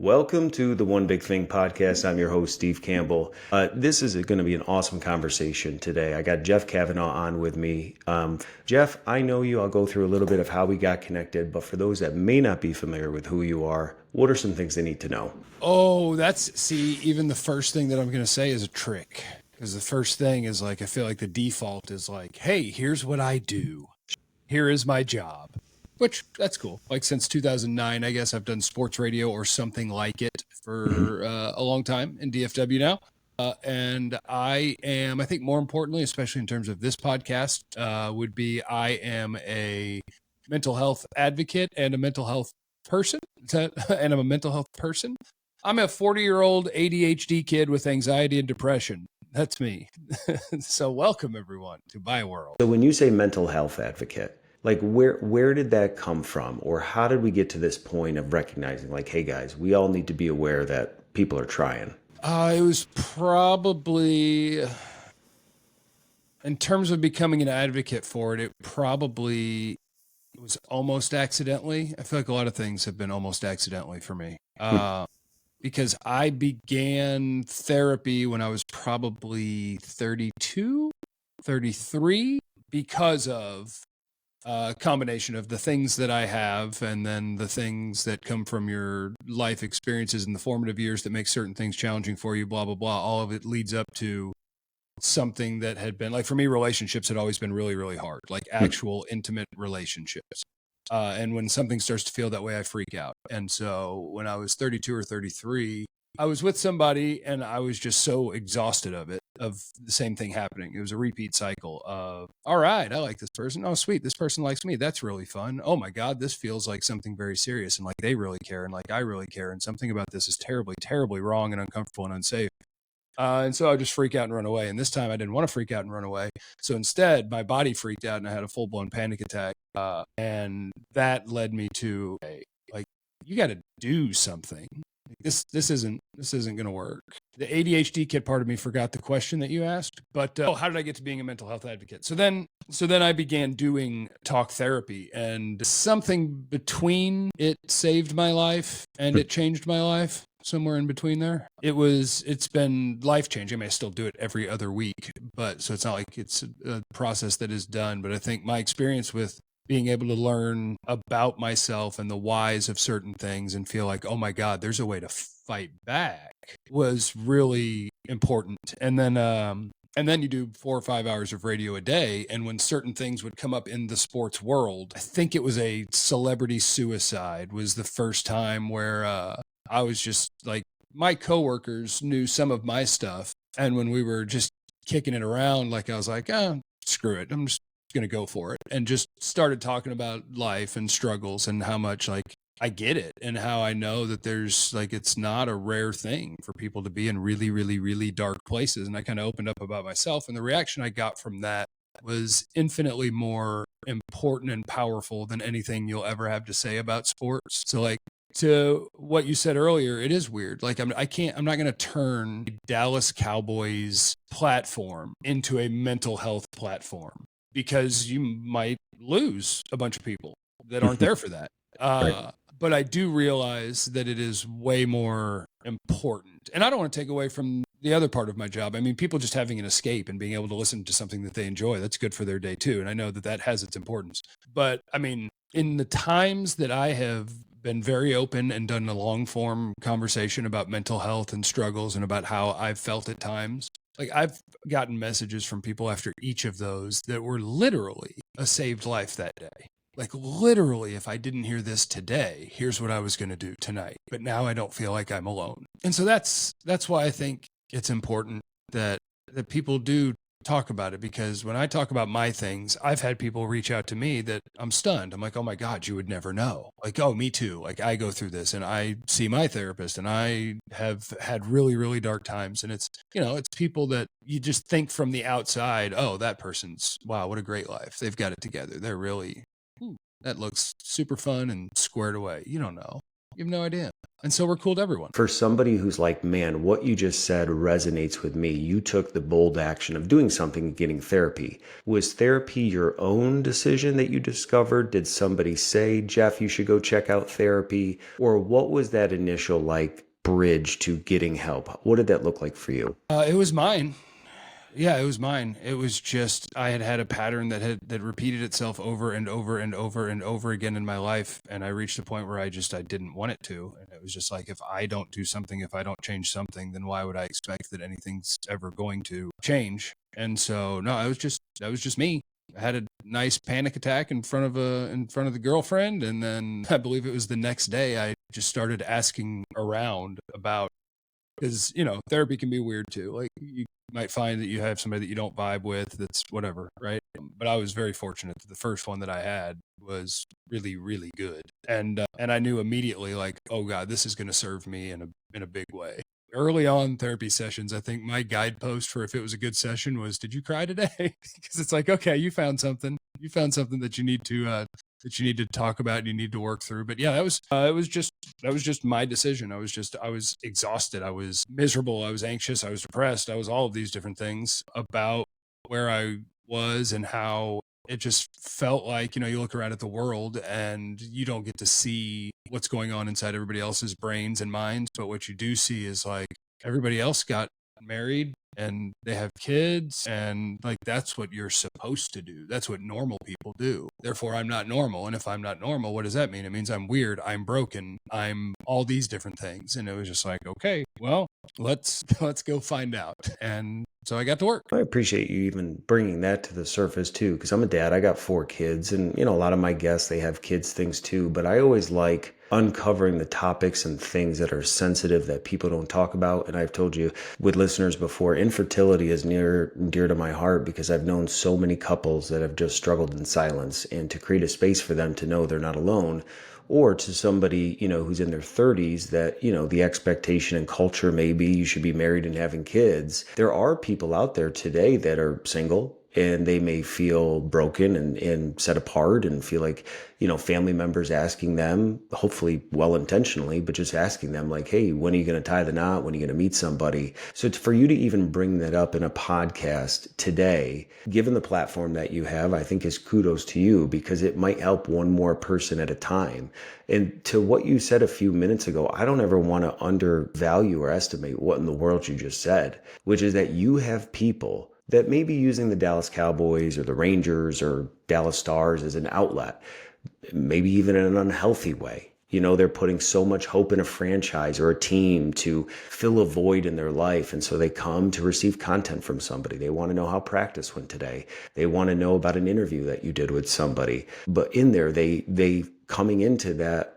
Welcome to the One Big Thing podcast. I'm your host, Steve Campbell. This is going to be an awesome conversation today. I got Jeff Kavanaugh on with me. Jeff, I know you. I'll go through a little bit of how we got connected, but for those that may not be familiar with who you are, what are some things they need to know? Oh, even the first thing that I'm going to say is a trick. Because the first thing is I feel like the default is hey, here's what I do. Here is my job. Which, that's cool. Since 2009, I guess I've done sports radio or something like it for a long time in DFW now. And I think more importantly, especially in terms of this podcast, I am a mental health advocate and a mental health person. And I'm a mental health person. I'm a 40-year-old ADHD kid with anxiety and depression. That's me. So welcome, everyone, to my world. So when you say mental health advocate, where did that come from? Or how did we get to this point of recognizing hey guys, we all need to be aware that people are trying? It was probably, in terms of becoming an advocate for it, it was almost accidentally. I feel like a lot of things have been almost accidentally for me. Because I began therapy when I was probably 32, 33, because of a combination of the things that I have and then the things that come from your life experiences in the formative years that make certain things challenging for you, blah, blah, blah. All of it leads up to something that had been, for me, relationships had always been really, really hard, actual intimate relationships. And when something starts to feel that way, I freak out. And so when I was 32 or 33, I was with somebody and I was just so exhausted of the same thing happening. It was a repeat cycle of, all right, I like this person. Oh, sweet. This person likes me. That's really fun. Oh my God, this feels like something very serious and they really care and I really care. And something about this is terribly, terribly wrong and uncomfortable and unsafe. And so I just freak out and run away. And this time I didn't want to freak out and run away. So instead, my body freaked out and I had a full-blown panic attack. And that led me to, you got to do something. This isn't going to work. The ADHD kid part of me forgot the question that you asked, but how did I get to being a mental health advocate? So then I began doing talk therapy, and something between it saved my life and it changed my life. Somewhere in between there. It's been life-changing. I mean, I still do it every other week, but so it's not like it's a process that is done. But I think my experience with being able to learn about myself and the whys of certain things and feel oh my God, there's a way to fight back was really important. And then you do 4 or 5 hours of radio a day. And when certain things would come up in the sports world, I think it was a celebrity suicide was the first time where, I was just my coworkers knew some of my stuff. And when we were just kicking it around, I was screw it. I'm just going to go for it. And just started talking about life and struggles and how much I get it and how I know that there's it's not a rare thing for people to be in really, really, really dark places. And I kind of opened up about myself, and the reaction I got from that was infinitely more important and powerful than anything you'll ever have to say about sports. So to what you said earlier, it is weird. I'm not going to turn Dallas Cowboys platform into a mental health platform because you might lose a bunch of people that aren't there for that. Right. But I do realize that it is way more important. And I don't want to take away from the other part of my job. I mean, people just having an escape and being able to listen to something that they enjoy, that's good for their day too. And I know that has its importance. But I mean, in the times that I have been very open and done a long form conversation about mental health and struggles and about how I've felt at times, I've gotten messages from people after each of those that were literally a saved life that day. Literally, if I didn't hear this today, here's what I was going to do tonight. But now I don't feel like I'm alone. And so that's why I think it's important that people do talk about it, because when I talk about my things, I've had people reach out to me that I'm stunned. I'm oh my God, you would never know. Oh, me too. I go through this and I see my therapist and I have had really, really dark times. And it's people that you just think from the outside, oh, that person's, wow, what a great life. They've got it together. They're really, that looks super fun and squared away. You don't know. You have no idea. And so we're cool to everyone. For somebody who's like, man, what you just said resonates with me. You took the bold action of doing something and getting therapy. Was therapy your own decision that you discovered? Did somebody say, Jeff, you should go check out therapy? Or what was that initial bridge to getting help? What did that look like for you? It was mine. Yeah, it was mine. It was just I had a pattern that repeated itself over and over and over and over again in my life, and I reached a point where I didn't want it to, and it was just like, if I don't do something, if I don't change something, then why would I expect that anything's ever going to change? And so no, that was just me. I had a nice panic attack in front of the girlfriend, and then I believe it was the next day I just started asking around about, because therapy can be weird too. Like, you might find that you have somebody that you don't vibe with, that's whatever, right? But I was very fortunate that the first one that I had was really, really good, and I knew immediately, like, oh God, this is going to serve me in a big way. Early on therapy sessions, I think my guidepost for if it was a good session was, did you cry today? Because it's like, okay, you found something that you need to talk about and you need to work through. But yeah, that was just my decision. I was exhausted. I was miserable. I was anxious. I was depressed. I was all of these different things about where I was and how it just felt like, you look around at the world and you don't get to see what's going on inside everybody else's brains and minds. But what you do see is, like, everybody else got married and they have kids, and like, that's what you're supposed to do. That's what normal people do. Therefore, I'm not normal. And if I'm not normal, what does that mean? It means I'm weird, I'm broken, I'm all these different things. And it was just like, okay, well, let's go find out. And so I got to work. I appreciate you even bringing that to the surface too, because I'm a dad. I got 4 kids, and a lot of my guests, they have kids things too, but I always like uncovering the topics and things that are sensitive that people don't talk about. And I've told you with listeners before, infertility is near and dear to my heart, because I've known so many couples that have just struggled in silence, and to create a space for them to know they're not alone. Or to somebody, who's in their 30s, that, the expectation and culture, maybe you should be married and having kids. There are people out there today that are single, and they may feel broken and set apart, and feel like, family members asking them, hopefully well-intentionally, but just asking them like, hey, when are you going to tie the knot? When are you going to meet somebody? So for you to even bring that up in a podcast today, given the platform that you have, I think is kudos to you, because it might help one more person at a time. And to what you said a few minutes ago, I don't ever want to undervalue or estimate what in the world you just said, which is that you have people that may be using the Dallas Cowboys or the Rangers or Dallas Stars as an outlet, maybe even in an unhealthy way. They're putting so much hope in a franchise or a team to fill a void in their life. And so they come to receive content from somebody. They want to know how practice went today. They want to know about an interview that you did with somebody. But in there, they coming into that,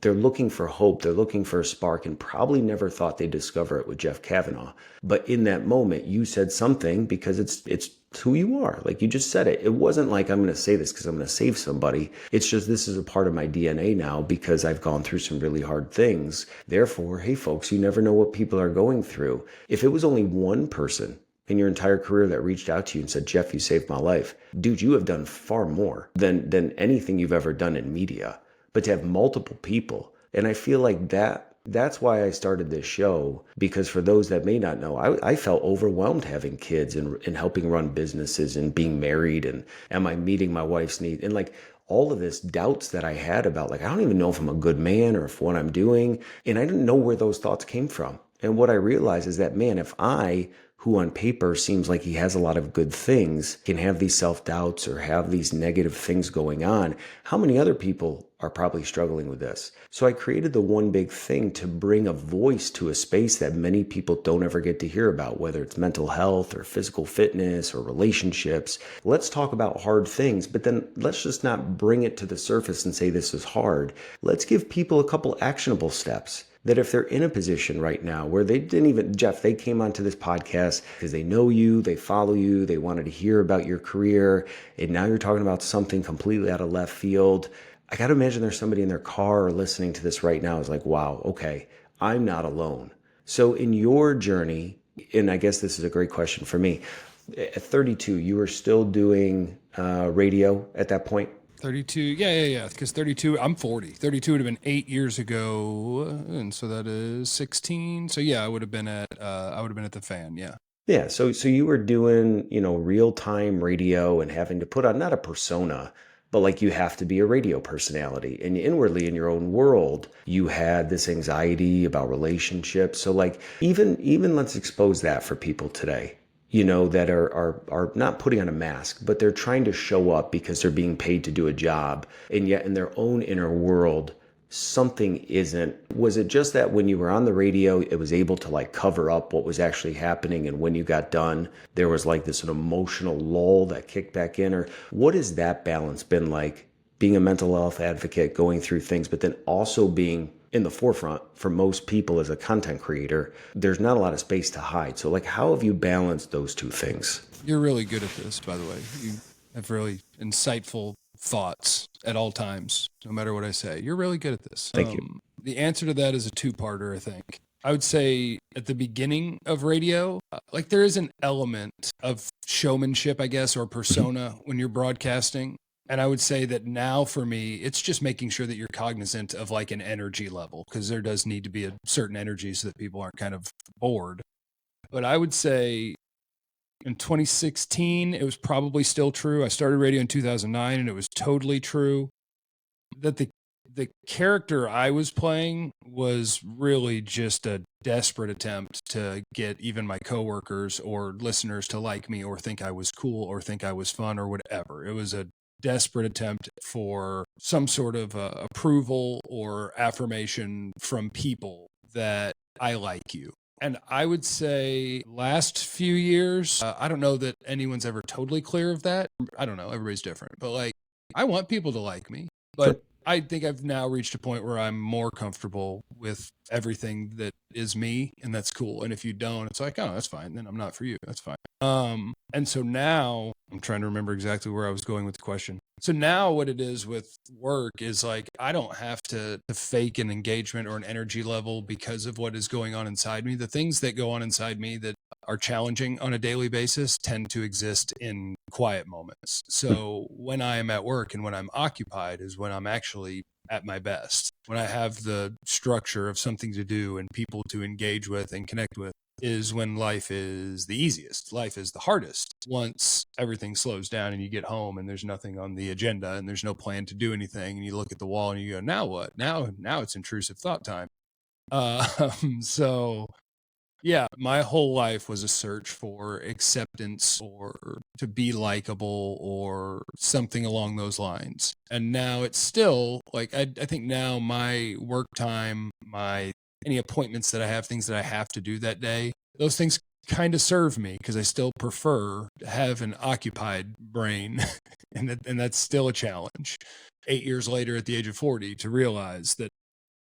they're looking for hope. They're looking for a spark, and probably never thought they'd discover it with Jeff Kavanaugh. But in that moment, you said something, because it's who you are. Like, you just said it. It wasn't like, I'm going to say this because I'm going to save somebody. It's just, this is a part of my DNA now, because I've gone through some really hard things. Therefore, hey folks, you never know what people are going through. If it was only one person in your entire career that reached out to you and said, Jeff, you saved my life, dude, you have done far more than anything you've ever done in media. But to have multiple people, and I feel like that's why I started this show, because for those that may not know, I felt overwhelmed having kids and helping run businesses and being married, and am I meeting my wife's need, and like all of this doubts that I had about, like, I don't even know if I'm a good man or if what I'm doing, and I didn't know where those thoughts came from. And what I realized is that, man, if I, who on paper seems like he has a lot of good things, can have these self-doubts or have these negative things going on, how many other people are probably struggling with this? So I created the One Big Thing to bring a voice to a space that many people don't ever get to hear about, whether it's mental health or physical fitness or relationships. Let's talk about hard things, but then let's just not bring it to the surface and say this is hard. Let's give people a couple actionable steps, that if they're in a position right now where they didn't even, Jeff, they came onto this podcast because they know you, they follow you, they wanted to hear about your career, and now you're talking about something completely out of left field. I got to imagine there's somebody in their car or listening to this right now is like, wow, okay, I'm not alone. So in your journey, and I guess this is a great question for me, at 32, you were still doing radio at that point? 32. Yeah. Because 32, I'm 40. 32 would have been 8 years ago. And so that is 16. So yeah, I would have been at the fan. Yeah. Yeah, so you were doing, real-time radio and having to put on not a persona, but like you have to be a radio personality. And inwardly in your own world, you had this anxiety about relationships. So like even let's expose that for people today, that are not putting on a mask, but they're trying to show up because they're being paid to do a job. And yet in their own inner world, something isn't. Was it just that when you were on the radio, it was able to like cover up what was actually happening, and when you got done, there was like this an emotional lull that kicked back in? Or what has that balance been like, being a mental health advocate, going through things, but then also being in the forefront for most people as a content creator? There's not a lot of space to hide. So like, how have you balanced those two things? You're really good at this, by the way. You have really insightful thoughts at all times, no matter what I say. You're really good at this. Thank you. The answer to that is a two-parter, I think. I would say at the beginning of radio, like there is an element of showmanship, I guess, or persona when you're broadcasting. And I would say that now for me, it's just making sure that you're cognizant of like an energy level, because there does need to be a certain energy so that people aren't kind of bored. But I would say in 2016, it was probably still true. I started radio in 2009, and it was totally true that the character I was playing was really just a desperate attempt to get even my coworkers or listeners to like me or think I was cool or think I was fun or whatever. It was a desperate attempt for some sort of approval or affirmation from people that I like you. And I would say last few years, I don't know that anyone's ever totally clear of that. I don't know. Everybody's different. But like, I want people to like me. But I think I've now reached a point where I'm more comfortable with everything that is me. And that's cool. And if you don't, it's like, oh, that's fine. Then I'm not for you. That's fine. And so now I'm trying to remember exactly where I was going with the question. So now what it is with work is like, I don't have to fake an engagement or an energy level because of what is going on inside me. The things that go on inside me that are challenging on a daily basis tend to exist in quiet moments. So when I am at work and when I'm occupied is when I'm actually at my best. When I have the structure of something to do and people to engage with and connect with is when life is the easiest. Life is the hardest once everything slows down and you get home and there's nothing on the agenda and there's no plan to do anything, and you look at the wall and you go, now what? Now it's intrusive thought time. So yeah, my whole life was a search for acceptance or to be likable or something along those lines. And now it's still like, I think now my work time, any appointments that I have, things that I have to do that day, those things kind of serve me because I still prefer to have an occupied brain. and that's still a challenge 8 years later at the age of 40 to realize that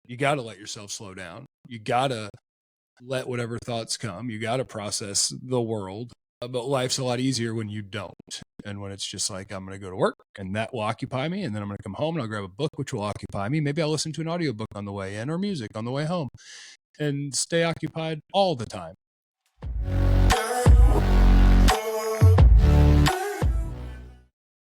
you got to let yourself slow down. You got to let whatever thoughts come. You got to process the world. But life's a lot easier when you don't. And when it's just like, I'm going to go to work and that will occupy me. And then I'm going to come home and I'll grab a book, which will occupy me. Maybe I'll listen to an audiobook on the way in or music on the way home and stay occupied all the time.